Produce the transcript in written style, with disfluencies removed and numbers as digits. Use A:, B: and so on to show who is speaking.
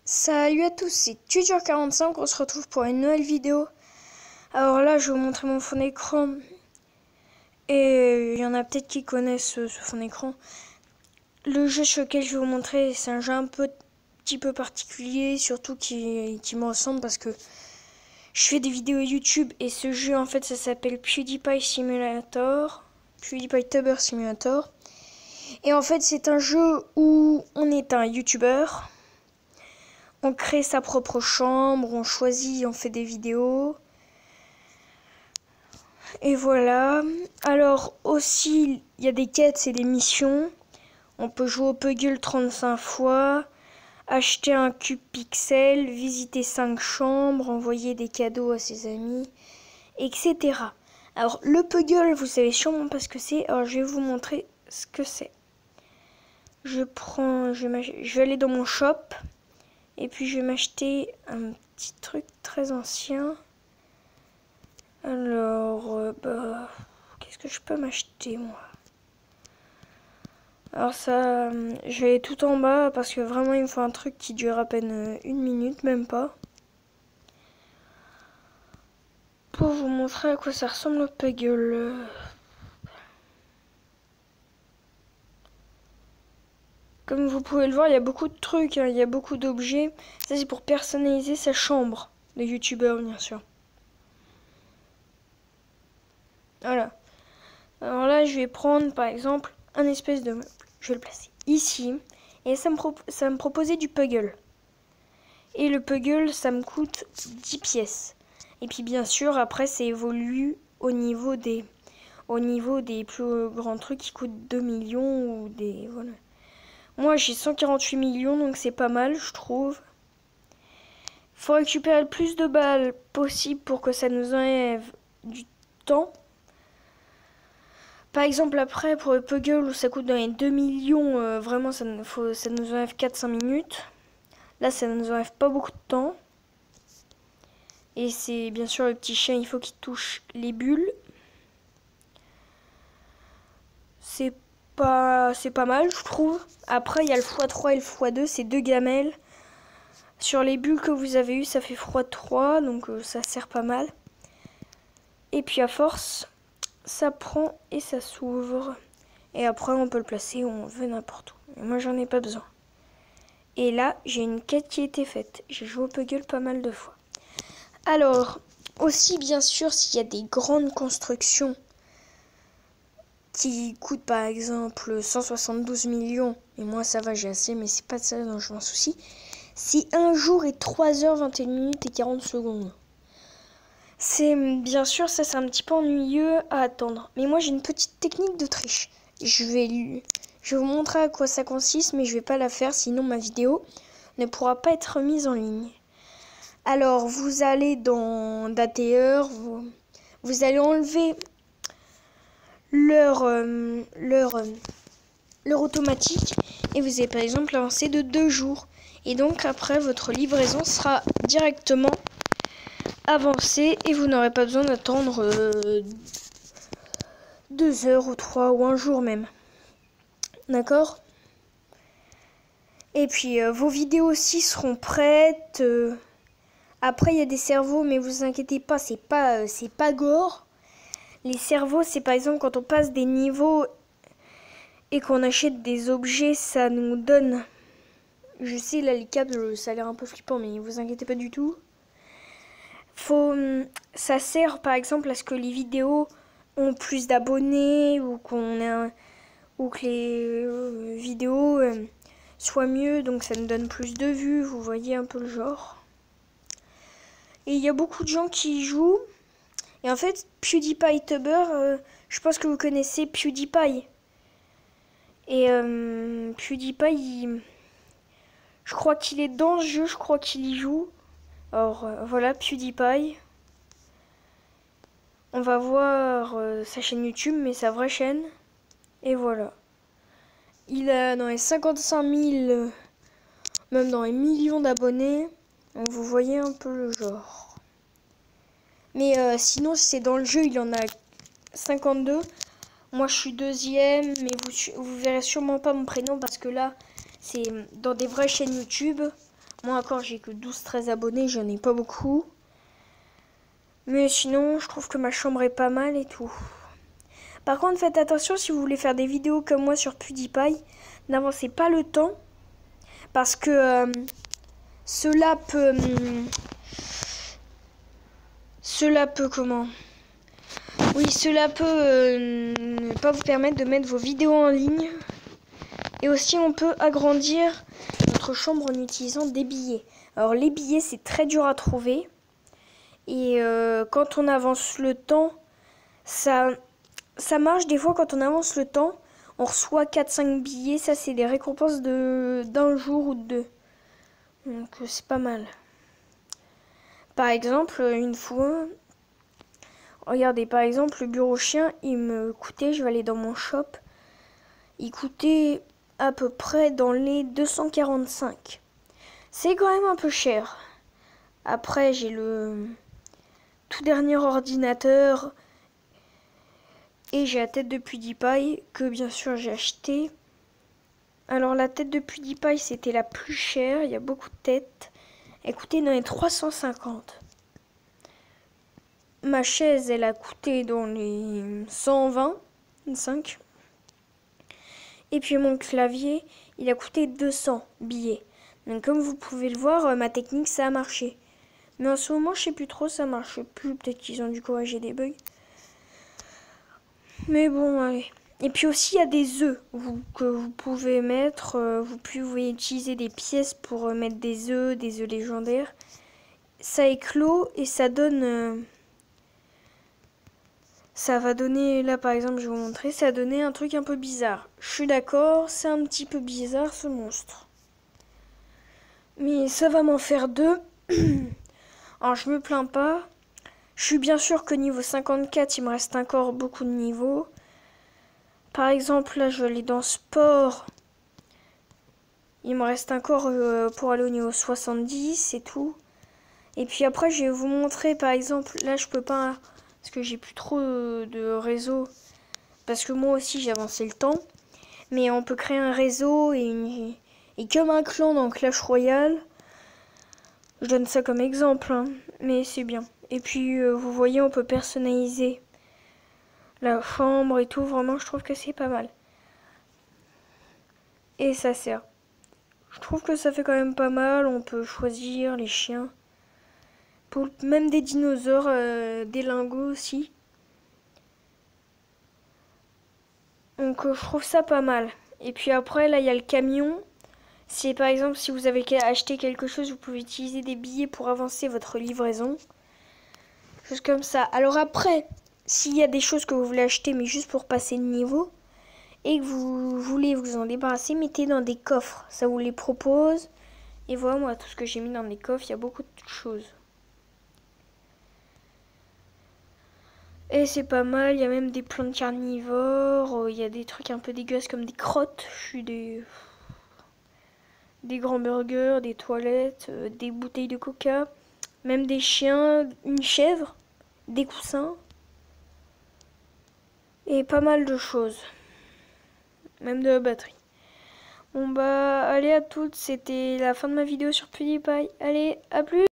A: Salut à tous, c'est Tutor45, on se retrouve pour une nouvelle vidéo. Alors là, je vais vous montrer mon fond d'écran. Et il y en a peut-être qui connaissent ce fond d'écran. Le jeu sur lequel je vais vous montrer, c'est un jeu petit peu particulier, surtout qui me ressemble parce que je fais des vidéos YouTube et ce jeu en fait ça s'appelle PewDiePie Simulator, PewDiePie Tuber Simulator. Et en fait c'est un jeu où on est un YouTuber. On crée sa propre chambre, on choisit, on fait des vidéos. Et voilà. Alors aussi, il y a des quêtes et des missions. On peut jouer au Peggle 35 fois, acheter un cube pixel, visiter 5 chambres, envoyer des cadeaux à ses amis, etc. Alors le Peggle, vous savez sûrement pas ce que c'est. Alors je vais vous montrer ce que c'est. Je vais aller dans mon shop. Et puis je vais m'acheter un petit truc très ancien. Alors, qu'est-ce que je peux m'acheter moi? Alors ça, je vais aller tout en bas parce que vraiment il me faut un truc qui dure à peine une minute, même pas. Pour vous montrer à quoi ça ressemble le Peggle. Comme vous pouvez le voir, il y a beaucoup de trucs, hein, il y a beaucoup d'objets. Ça c'est pour personnaliser sa chambre de youtubeur bien sûr. Voilà. Alors là, je vais prendre par exemple un espèce de meuble. Je vais le placer ici. Et ça me proposait du Peggle. Et le Peggle, ça me coûte 10 pièces. Et puis bien sûr, après, ça évolue au niveau des plus grands trucs qui coûtent 2 millions ou des... Voilà. Moi, j'ai 148 millions, donc c'est pas mal, je trouve. Faut récupérer le plus de balles possible pour que ça nous enlève du temps. Par exemple, après, pour le Peggle, où ça coûte dans les 2 millions, vraiment, ça nous enlève 4-5 minutes. Là, ça nous enlève pas beaucoup de temps. Et c'est bien sûr le petit chien, il faut qu'il touche les bulles. C'est pas mal, je trouve. Après, il y a le x3 et le x2, c'est deux gamelles. Sur les bulles que vous avez eues, ça fait x3, donc ça sert pas mal. Et puis à force, ça prend et ça s'ouvre. Et après, on peut le placer où on veut n'importe où. Et moi, j'en ai pas besoin. Et là, j'ai une quête qui a été faite. J'ai joué au Peggle pas mal de fois. Alors, aussi, bien sûr, s'il y a des grandes constructions qui coûtent, par exemple, 172 millions, et moi, ça va, j'ai assez, mais c'est pas de ça dont je m'en soucie, si un jour est 3h21 minutes et 40 secondes. C'est, bien sûr, ça, c'est un petit peu ennuyeux à attendre. Mais moi, j'ai une petite technique de triche. Je vais vous montrer à quoi ça consiste, mais je vais pas la faire, sinon ma vidéo ne pourra pas être mise en ligne. Alors, vous allez dans DATR, vous allez enlever leur automatique, et vous allez par exemple avancer de 2 jours. Et donc, après, votre livraison sera directement avancée, et vous n'aurez pas besoin d'attendre 2 heures ou 3 ou un jour même. D'accord? Et puis vos vidéos aussi seront prêtes. Après il y a des cerveaux, mais vous inquiétez pas, c'est pas gore. Les cerveaux, c'est par exemple quand on passe des niveaux et qu'on achète des objets, ça nous donne. Je sais là les câbles, ça a l'air un peu flippant, mais vous inquiétez pas du tout. Ça sert par exemple à ce que les vidéos ont plus d'abonnés ou que les vidéos soient mieux, donc ça nous donne plus de vues, vous voyez un peu le genre. Et il y a beaucoup de gens qui y jouent. Et en fait, PewDiePie Tuber, je pense que vous connaissez PewDiePie. Et PewDiePie, je crois qu'il est dans ce jeu, je crois qu'il y joue. Alors voilà, PewDiePie. On va voir sa chaîne YouTube, mais sa vraie chaîne. Et voilà. Il a dans les 55 000, même dans les millions d'abonnés. Donc vous voyez un peu le genre. Mais sinon, si c'est dans le jeu, il y en a 52. Moi, je suis deuxième, mais vous verrez sûrement pas mon prénom parce que là, c'est dans des vraies chaînes YouTube. Moi encore j'ai que 12-13 abonnés, j'en ai pas beaucoup. Mais sinon je trouve que ma chambre est pas mal et tout. Par contre faites attention si vous voulez faire des vidéos comme moi sur PewDiePie, n'avancez pas le temps. Parce que cela peut comment? Oui, cela peut ne pas vous permettre de mettre vos vidéos en ligne. Et aussi, on peut agrandir notre chambre en utilisant des billets. Alors, les billets, c'est très dur à trouver. Et quand on avance le temps, ça marche. Des fois, quand on avance le temps, on reçoit 4-5 billets. Ça, c'est des récompenses d'un jour ou de 2. Donc, c'est pas mal. Par exemple, une fois... Regardez, par exemple, le bureau chien, il me coûtait, je vais aller dans mon shop, il coûtait à peu près dans les 245. C'est quand même un peu cher. Après, j'ai le tout dernier ordinateur et j'ai la tête de PewDiePie que bien sûr j'ai acheté. Alors la tête de PewDiePie, c'était la plus chère, il y a beaucoup de têtes. Elle coûtait dans les 350. Ma chaise, elle a coûté dans les 125. Et puis mon clavier, il a coûté 200 billets. Donc comme vous pouvez le voir, ma technique, ça a marché. Mais en ce moment, je sais plus trop, ça marche plus. Peut-être qu'ils ont dû corriger des bugs. Mais bon, allez. Et puis aussi, il y a des œufs que vous pouvez mettre. Vous pouvez utiliser des pièces pour mettre des œufs légendaires. Ça éclot et ça donne... Ça va donner, là par exemple, je vais vous montrer, ça va donner un truc un peu bizarre. Je suis d'accord, c'est un petit peu bizarre ce monstre. Mais ça va m'en faire 2. Alors je me plains pas. Je suis bien sûr que niveau 54, il me reste encore beaucoup de niveaux. Par exemple, là je vais aller dans sport. Il me reste encore pour aller au niveau 70 et tout. Et puis après, je vais vous montrer, par exemple, là je peux pas... Parce que j'ai plus trop de réseau. Parce que moi aussi j'ai avancé le temps. Mais on peut créer un réseau et comme un clan dans Clash Royale. Je donne ça comme exemple. Hein, mais c'est bien. Et puis vous voyez, on peut personnaliser la chambre et tout. Vraiment, je trouve que c'est pas mal. Et ça sert. Je trouve que ça fait quand même pas mal. On peut choisir les chiens. Même des dinosaures, des lingots aussi. Donc je trouve ça pas mal. Et puis après, là, il y a le camion. C'est par exemple, si vous avez acheté quelque chose, vous pouvez utiliser des billets pour avancer votre livraison. Chose comme ça. Alors après, s'il y a des choses que vous voulez acheter, mais juste pour passer le niveau, et que vous voulez vous en débarrasser, mettez dans des coffres. Ça vous les propose. Et voilà, moi, tout ce que j'ai mis dans les coffres, il y a beaucoup de choses. Et c'est pas mal, il y a même des plantes carnivores, il y a des trucs un peu dégueulasses comme des crottes, des grands burgers, des toilettes, des bouteilles de coca, même des chiens, une chèvre, des coussins, et pas mal de choses, même de la batterie. Bon bah, allez à toutes, c'était la fin de ma vidéo sur PewDiePie, allez, à plus!